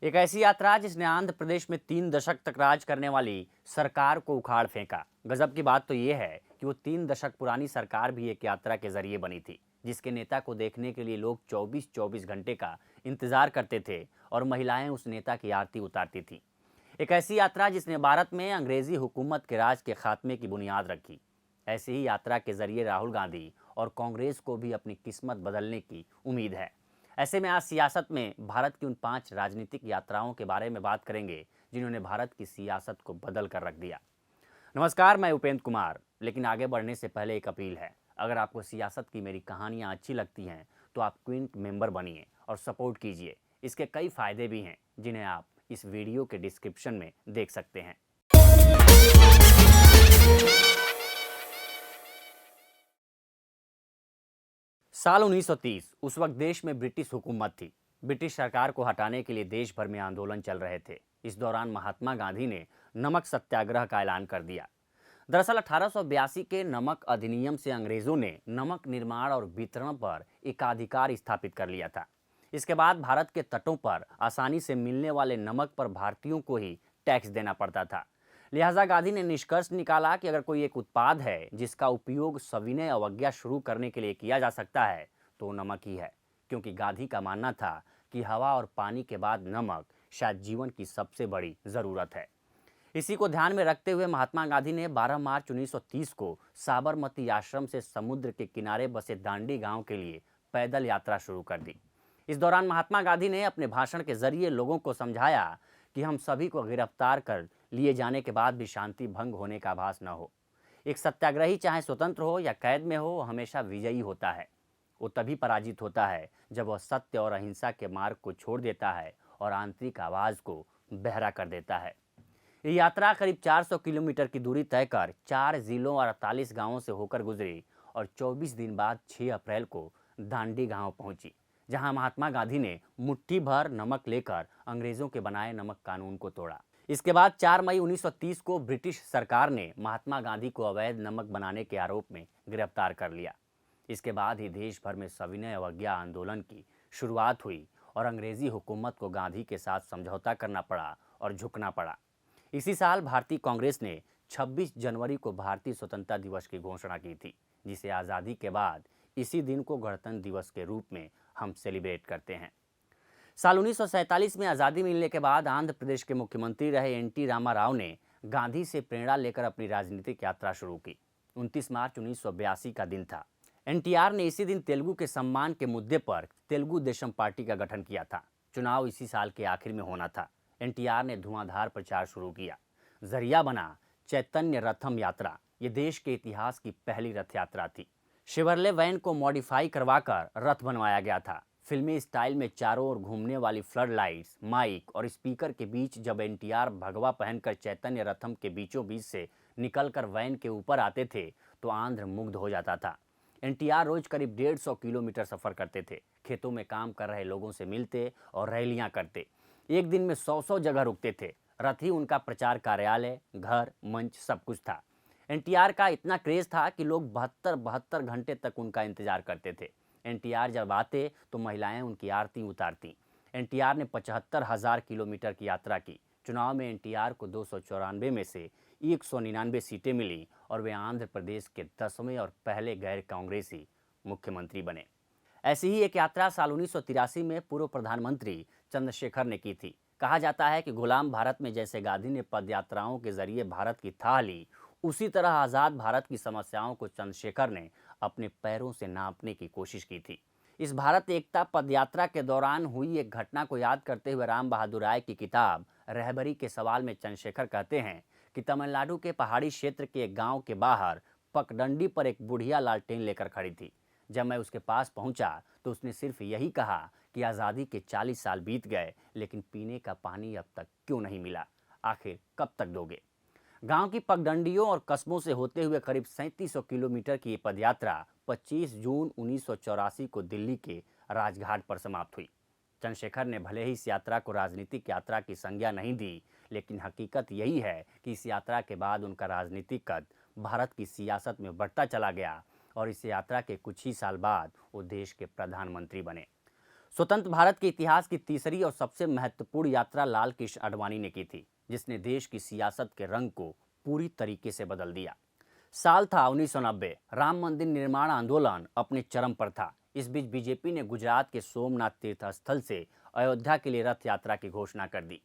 एक ऐसी यात्रा जिसने आंध्र प्रदेश में 3 दशक तक राज करने वाली सरकार को उखाड़ फेंका। गजब की बात तो ये है कि वो 3 दशक पुरानी सरकार भी एक यात्रा के जरिए बनी थी, जिसके नेता को देखने के लिए लोग 24-24 घंटे का इंतजार करते थे और महिलाएं उस नेता की आरती उतारती थी। एक ऐसी यात्रा जिसने भारत में अंग्रेजी हुकूमत के राज के खात्मे की बुनियाद रखी। ऐसी ही यात्रा के जरिए राहुल गांधी और कांग्रेस को भी अपनी किस्मत बदलने की उम्मीद है। ऐसे में आज सियासत में भारत की उन 5 राजनीतिक यात्राओं के बारे में बात करेंगे जिन्होंने भारत की सियासत को बदल कर रख दिया। नमस्कार, मैं उपेंद्र कुमार। लेकिन आगे बढ़ने से पहले एक अपील है। अगर आपको सियासत की मेरी कहानियाँ अच्छी लगती हैं तो आप क्विंट मेंबर बनिए और सपोर्ट कीजिए। इसके कई फायदे भी हैं जिन्हें आप इस वीडियो के डिस्क्रिप्शन में देख सकते हैं। साल 1930, उस वक्त देश में ब्रिटिश हुकूमत थी। ब्रिटिश सरकार को हटाने के लिए देश भर में आंदोलन चल रहे थे। इस दौरान महात्मा गांधी ने नमक सत्याग्रह का ऐलान कर दिया। दरअसल 1882 के नमक अधिनियम से अंग्रेजों ने नमक निर्माण और वितरण पर एकाधिकार स्थापित कर लिया था। इसके बाद भारत के तटों पर आसानी से मिलने वाले नमक पर भारतीयों को ही टैक्स देना पड़ता था। लिहाजा गांधी ने निष्कर्ष निकाला कि अगर कोई एक उत्पाद है जिसका उपयोग सविनय अवज्ञा शुरू करने के लिए किया जा सकता है तो नमक ही है, क्योंकि गांधी का मानना था कि हवा और पानी के बाद नमक शायद जीवन की सबसे बड़ी जरूरत है। इसी को ध्यान में रखते हुए महात्मा गांधी ने 12 मार्च 1930 को साबरमती आश्रम से समुद्र के किनारे बसे दांडी गांव के लिए पैदल यात्रा शुरू कर दी। इस दौरान महात्मा गांधी ने अपने भाषण के जरिए लोगों को समझाया कि हम सभी को गिरफ्तार कर लिए जाने के बाद भी शांति भंग होने का आभास न हो। एक सत्याग्रही चाहे स्वतंत्र हो या कैद में हो, हमेशा विजयी होता है। वो तभी पराजित होता है जब वह सत्य और अहिंसा के मार्ग को छोड़ देता है और आंतरिक आवाज को बहरा कर देता है। ये यात्रा करीब 400 किलोमीटर की दूरी तय कर 4 जिलों और 48 गांवों से होकर गुजरी और 24 दिन बाद 6 अप्रैल को दांडी गांव पहुंची, जहां महात्मा गांधी ने मुट्ठी भर नमक लेकर अंग्रेजों के बनाए नमक कानून को तोड़ा। इसके बाद 4 मई 1930 को ब्रिटिश सरकार ने महात्मा गांधी को अवैध नमक बनाने के आरोप में गिरफ्तार कर लिया। इसके बाद ही देश भर में सविनय अवज्ञा आंदोलन की शुरुआत हुई और अंग्रेजी हुकूमत को गांधी के साथ समझौता करना पड़ा और झुकना पड़ा। इसी साल भारतीय कांग्रेस ने 26 जनवरी को भारतीय स्वतंत्रता दिवस की घोषणा की थी, जिसे आज़ादी के बाद इसी दिन को गणतंत्र दिवस के रूप में हम सेलिब्रेट करते हैं। साल 1947 में आज़ादी मिलने के बाद आंध्र प्रदेश के मुख्यमंत्री रहे एन.टी. रामा राव ने गांधी से प्रेरणा लेकर अपनी राजनीतिक यात्रा शुरू की। 29 मार्च 1982 का दिन था। एनटीआर ने इसी दिन तेलुगु के सम्मान के मुद्दे पर तेलुगु देशम पार्टी का गठन किया था। चुनाव इसी साल के आखिर में होना था। एनटीआर ने धुआंधार प्रचार शुरू किया। जरिया बना चैतन्य रथम यात्रा। ये देश के इतिहास की पहली रथ यात्रा थी। शेवरले वैन को मॉडिफाई करवाकर रथ बनवाया गया था। फिल्मी स्टाइल में चारों ओर घूमने वाली फ्लड लाइट्स, माइक और स्पीकर के बीच जब एनटीआर भगवा पहनकर चैतन्य रथम के बीचों बीच से निकलकर वैन के ऊपर आते थे तो आंध्र मुग्ध हो जाता था। एनटीआर रोज करीब 150 किलोमीटर सफर करते थे। खेतों में काम कर रहे लोगों से मिलते और रैलियां करते। एक दिन में 100 जगह रुकते थे। रथ ही उनका प्रचार कार्यालय, घर, मंच सब कुछ था। एनटीआर का इतना क्रेज था कि लोग 72 घंटे तक उनका इंतजार करते थे। एनटीआर जब आते तो महिलाएं उनकी आरती उतारती। एनटीआर ने 75,000 किलोमीटर की यात्रा की। चुनाव में एनटीआर को 294 में से 199 सीटें मिली और वे आंध्र प्रदेश के 10वें और पहले गैर कांग्रेसी मुख्यमंत्री बने। ऐसी ही एक यात्रा साल 1983 में पूर्व प्रधानमंत्री चंद्रशेखर ने की थी। कहा जाता है कि गुलाम भारत में जैसे गांधी ने पद यात्राओं के जरिए भारत की थाह ली, उसी तरह आज़ाद भारत की समस्याओं को चंद्रशेखर ने अपने पैरों से नापने की कोशिश की थी। इस भारत एकता पदयात्रा के दौरान हुई एक घटना को याद करते हुए राम बहादुर राय की किताब रहबरी के सवाल में चंद्रशेखर कहते हैं कि तमिलनाडु के पहाड़ी क्षेत्र के एक गांव के बाहर पगडंडी पर एक बुढ़िया लालटेन लेकर खड़ी थी। जब मैं उसके पास पहुंचा तो उसने सिर्फ यही कहा कि आज़ादी के 40 साल बीत गए, लेकिन पीने का पानी अब तक क्यों नहीं मिला, आखिर कब तक दोगे। गांव की पगडंडियों और कस्बों से होते हुए करीब 3700 किलोमीटर की पदयात्रा 25 जून 1984 को दिल्ली के राजघाट पर समाप्त हुई। चंद्रशेखर ने भले ही इस यात्रा को राजनीतिक यात्रा की संज्ञा नहीं दी, लेकिन हकीकत यही है कि इस यात्रा के बाद उनका राजनीतिक कद भारत की सियासत में बढ़ता चला गया और इस यात्रा के कुछ ही साल बाद वो देश के प्रधानमंत्री बने। स्वतंत्र भारत के इतिहास की तीसरी और सबसे महत्वपूर्ण यात्रा लाल कृष्ण आडवाणी ने की थी, जिसने देश की सियासत के रंग को पूरी तरीके से बदल दिया। साल था 1990। राम मंदिर निर्माण आंदोलन अपने चरम पर था। इस बीच बीजेपी ने गुजरात के सोमनाथ तीर्थ स्थल से अयोध्या के लिए रथ यात्रा की घोषणा कर दी।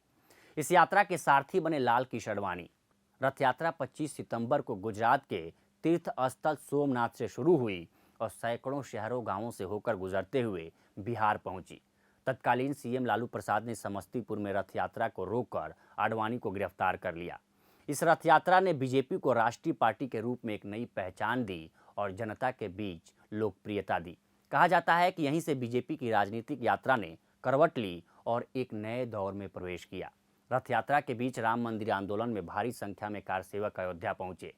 इस यात्रा के सारथी बने लाल कृष्ण आडवाणी। रथ यात्रा 25 सितंबर को गुजरात के तीर्थ स्थल सोमनाथ से शुरू हुई और सैकड़ों शहरों गांवों से होकर गुजरते हुए बिहार पहुंची। तत्कालीन सीएम लालू प्रसाद ने समस्तीपुर में रथ यात्रा को रोककर आडवाणी को गिरफ्तार कर लिया। इस रथ यात्रा ने बीजेपी को राष्ट्रीय पार्टी के रूप में एक नई पहचान दी और जनता के बीच लोकप्रियता दी। कहा जाता है कि यहीं से बीजेपी की राजनीतिक यात्रा ने करवट ली और एक नए दौर में प्रवेश किया। रथ यात्रा के बीच राम मंदिर आंदोलन में भारी संख्या में कारसेवक अयोध्या पहुंचे।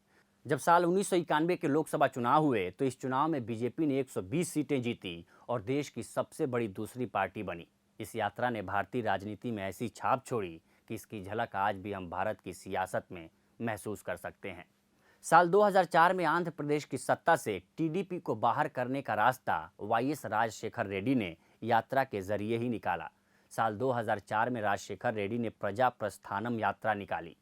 जब साल 1991 के लोकसभा चुनाव हुए तो इस चुनाव में बीजेपी ने 120 सीटें जीती और देश की सबसे बड़ी दूसरी पार्टी बनी। इस यात्रा ने भारतीय राजनीति में ऐसी छाप छोड़ी कि इसकी झलक आज भी हम भारत की सियासत में महसूस कर सकते हैं। साल 2004 में आंध्र प्रदेश की सत्ता से टीडीपी को बाहर करने का रास्ता वाईएस राजशेखर रेड्डी ने यात्रा के जरिए ही निकाला। साल 2004 में राजशेखर रेड्डी ने प्रजा प्रस्थानम यात्रा निकाली।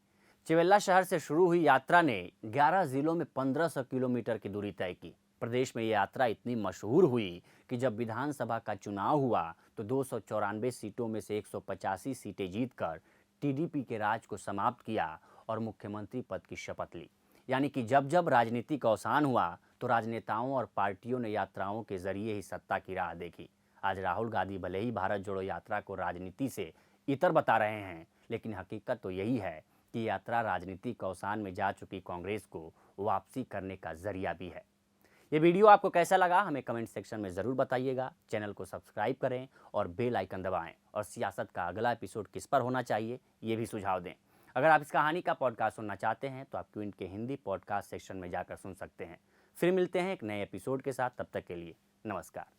चिवेल्ला शहर से शुरू हुई यात्रा ने 11 जिलों में 1500 किलोमीटर की दूरी तय की। प्रदेश में ये यात्रा इतनी मशहूर हुई कि जब विधानसभा का चुनाव हुआ तो 294 सीटों में से 185 सीटें जीतकर टीडीपी के राज को समाप्त किया और मुख्यमंत्री पद की शपथ ली। यानी कि जब जब राजनीतिक अवसान हुआ तो राजनेताओं और पार्टियों ने यात्राओं के जरिए ही सत्ता की राह देखी। आज राहुल गांधी भले ही भारत जोड़ो यात्रा को राजनीति से इतर बता रहे हैं, लेकिन हकीकत तो यही है कि यात्रा राजनीतिक अवसान में जा चुकी कांग्रेस को वापसी करने का जरिया भी है। ये वीडियो आपको कैसा लगा हमें कमेंट सेक्शन में ज़रूर बताइएगा। चैनल को सब्सक्राइब करें और बेल आइकन दबाएं और सियासत का अगला एपिसोड किस पर होना चाहिए ये भी सुझाव दें। अगर आप इस कहानी का पॉडकास्ट सुनना चाहते हैं तो आप क्विंट के हिंदी पॉडकास्ट सेक्शन में जाकर सुन सकते हैं। फिर मिलते हैं एक नए एपिसोड के साथ। तब तक के लिए नमस्कार।